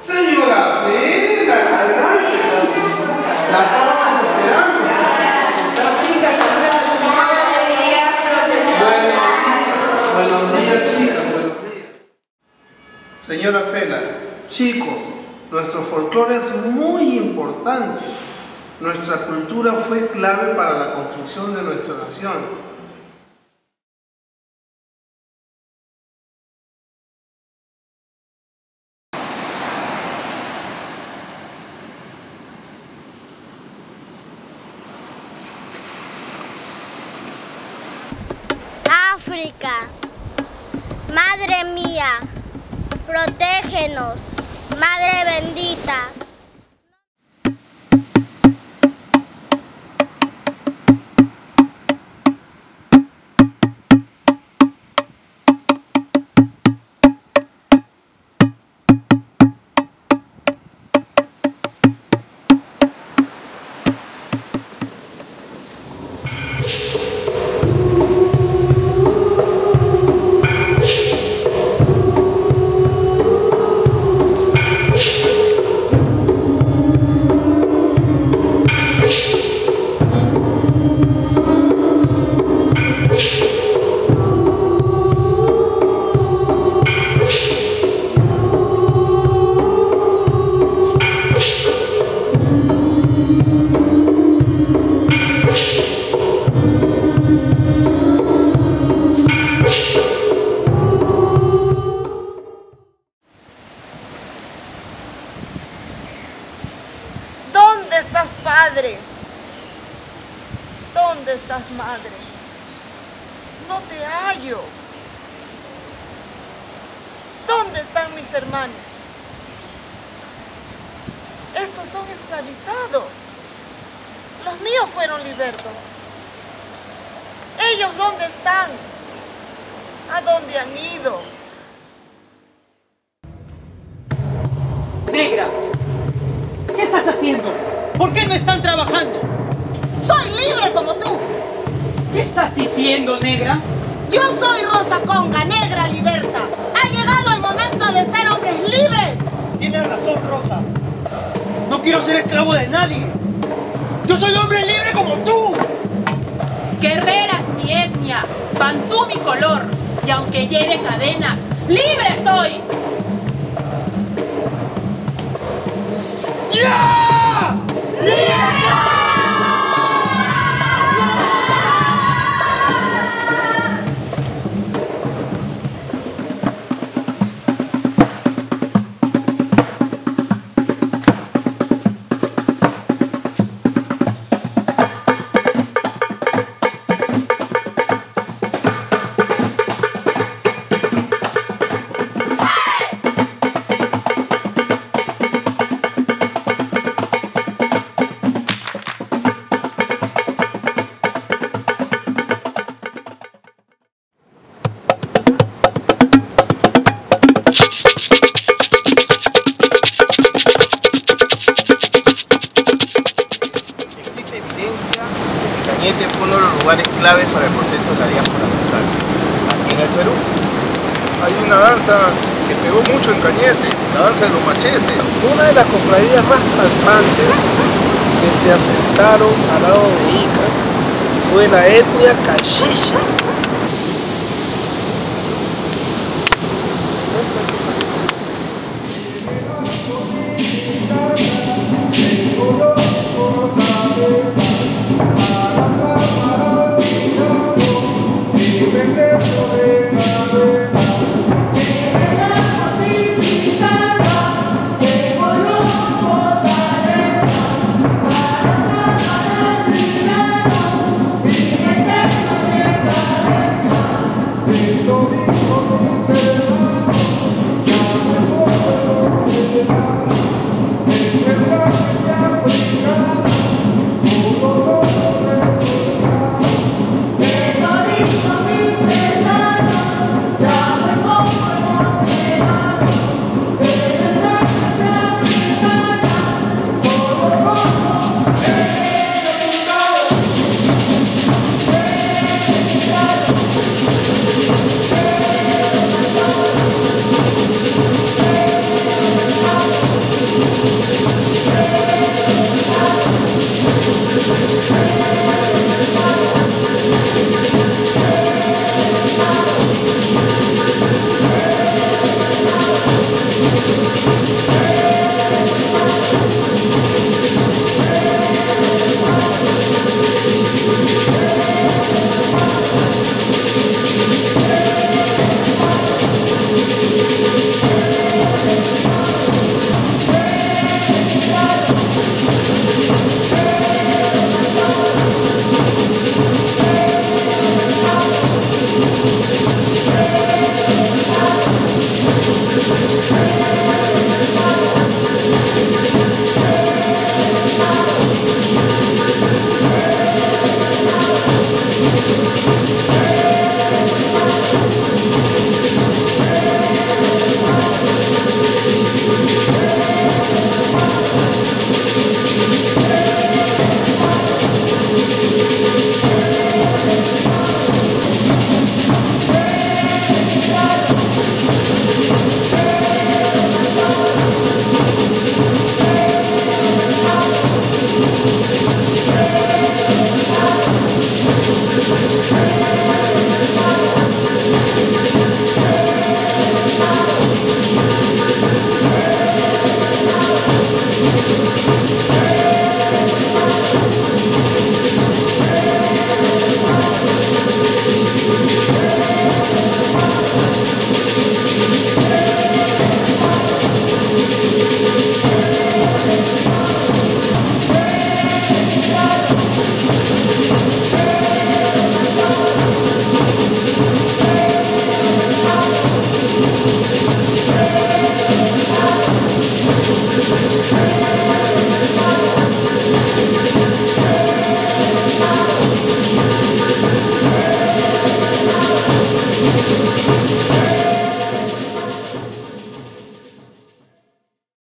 Señora Frida, adelante. La estábamos esperando. Buenos días, chicas, buenos días. Señora Fela, chicos, nuestro folclore es muy importante. Nuestra cultura fue clave para la construcción de nuestra nación. África, Madre mía, protégenos, Madre bendita. ¿Dónde estás, padre? ¿Dónde estás, madre? No te hallo. ¿Dónde están mis hermanos? Estos son esclavizados. Los míos fueron libertos. ¿Ellos dónde están? ¿A dónde han ido? Negra, ¿qué estás haciendo? ¿Por qué no están trabajando? ¡Soy libre como tú! ¿Qué estás diciendo, negra? Yo soy Rosa Conga, negra liberta. Ha llegado el momento de ser hombres libres. Tienes razón, Rosa. No quiero ser esclavo de nadie. Yo soy hombre libre como tú. Guerrera es mi etnia, bantú mi color, y aunque lleve cadenas, ¡libre soy! ¡Ya! ¡Libertad! Cañete fue uno de los lugares claves para el proceso de la diáspora local. Aquí en el Perú hay una danza que pegó mucho en Cañete, la danza de los machetes. Una de las cofradías más palpantes que se asentaron al lado de Ica fue la etnia Cachicha.